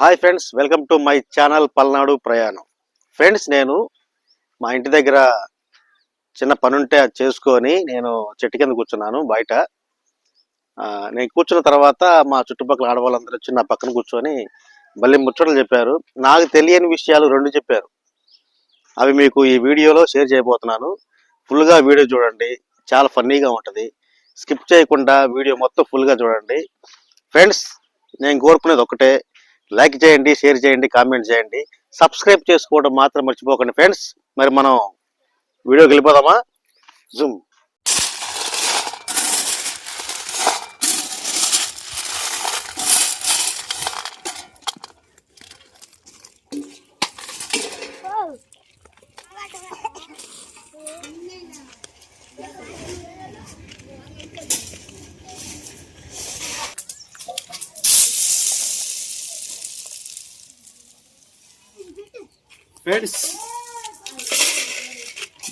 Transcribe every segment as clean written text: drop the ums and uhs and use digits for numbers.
Hi friends, welcome to my channel Palnadu ప్రయాణం. Friends, నేను మా ఇంటి దగ్గర చిన్న పని ఉంటే అది చేసుకొని నేను చెట్టు కింద కూర్చున్నాను బయట. నేను కూర్చున్న తర్వాత మా చుట్టుపక్కల ఆడవాళ్ళందరూ వచ్చి నా పక్కన కూర్చొని మళ్ళీ ముచ్చట్లు చెప్పారు. నాకు తెలియని విషయాలు 2 చెప్పారు. అవి మీకు ఈ వీడియోలో షేర్ చేయబోతున్నాను. ఫుల్గా వీడియో చూడండి, చాలా ఫన్నీగా ఉంటుంది. స్కిప్ చేయకుండా వీడియో మొత్తం ఫుల్గా చూడండి. ఫ్రెండ్స్, నేను కోరుకునేది ఒకటే, లైక్ చేయండి, షేర్ చేయండి, కామెంట్ చేయండి, సబ్స్క్రైబ్ చేసుకోవడం మాత్రం మర్చిపోకండి ఫ్రెండ్స్. మరి మనం వీడియోకి వెళ్ళిపోదామా? జూమ్. ఫ్రెండ్స్,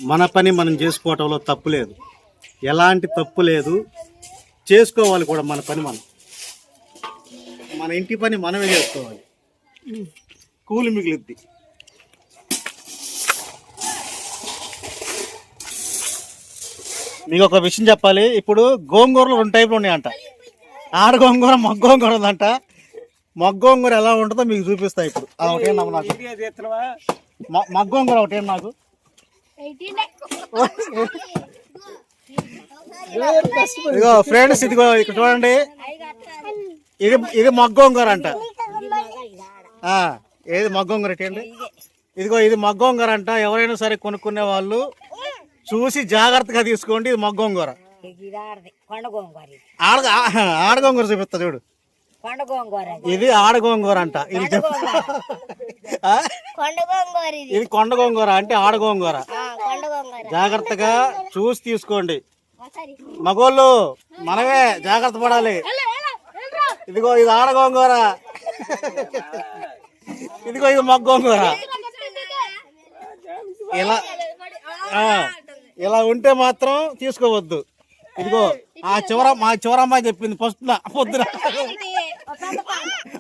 మన పని మనం చేసుకోవటంలో తప్పు లేదు, ఎలాంటి తప్పు లేదు. చేసుకోవాలి కూడా మన పని మనం. మన ఇంటి పని మనమే చేసుకోవాలి, కూలి మిగిలిద్ది. మీకు ఒక విషయం చెప్పాలి. ఇప్పుడు గోంగూరలు 2 టైపులు ఉన్నాయంట. ఆడ గోంగూర, మొగ్గ గోంగూర ఉందంట. మొగ్గ గోంగూర ఎలా ఉంటుందో మీకు చూపిస్తా ఇప్పుడు. ఒకటే నాకు మొగ్గ గోంగూర ఒకటే నాకు. ఇదిగో ఫ్రెండ్స్, ఇదిగో ఇక్కడ చూడండి, ఇది మొగ్గ గోంగూర అంట. ఏది మొగ్గ గోంగూర ఏంటి? ఇదిగో ఇది మొగ్గ గోంగూర అంట. ఎవరైనా సరే కొనుక్కునే వాళ్ళు చూసి జాగ్రత్తగా తీసుకోండి. ఇది మొగ్గ గోంగూర. ఆడ గోంగూర చూపిస్తా చూడు. ఇది ఆడ గోంగూర అంట. ఇది ఇది కొండ గోంగూర అంటే ఆడ గోంగూర. జాగ్రత్తగా చూసి తీసుకోండి. మగోళ్ళు మనమే జాగ్రత్త పడాలి. ఇదిగో ఇది ఆడ గోంగూర, ఇదిగో ఇది మొగ్గ గోంగూర. ఇలా ఉంటే మాత్రం తీసుకోవద్దు. ఇదిగో మా చివరమ్మాయి చెప్పింది పొద్దున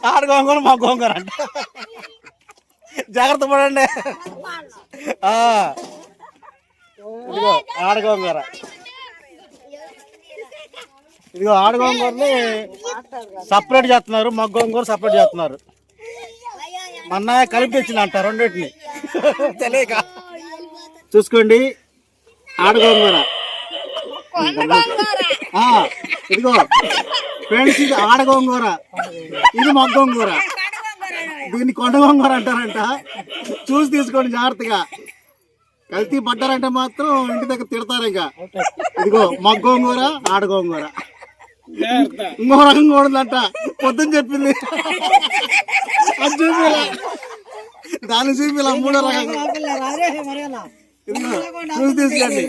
ఆడ గోంగూర మొగ్గ గోంగూర అంట. జాగ్రత్త పడండి. ఇదిగో ఆడ గోంగూర, ఇదిగో ఆడ గోంగూరని సపరేట్ చేస్తున్నారు, మొగ్గ గోంగూర సపరేట్ చేస్తున్నారు. మొన్న కలిపి తెచ్చిందంట రెండింటిని, తెలియక. చూసుకోండి, ఆడ గోంగూర. ఇదిగో ఫ్రెండ్స్, ఇది ఆడ గోంగూర, ఇది మొగ్గ గోంగూర. దీన్ని కొండ గోంగూర అంటారంట. చూసి తీసుకోండి జాగ్రత్తగా. కల్తీ పడ్డారంటే మాత్రం ఇంటి దగ్గర తిడతారు. ఇంకా ఇదిగో మొగ్గ గోంగూర, ఆడ గోంగూర. ఇంకో రకంగా ఉందంట, పొద్దున్న చెప్పింది. అది చూపిలా, దాన్ని చూపిలా, 3వ రకంగా. చూసి తీసుకోండి.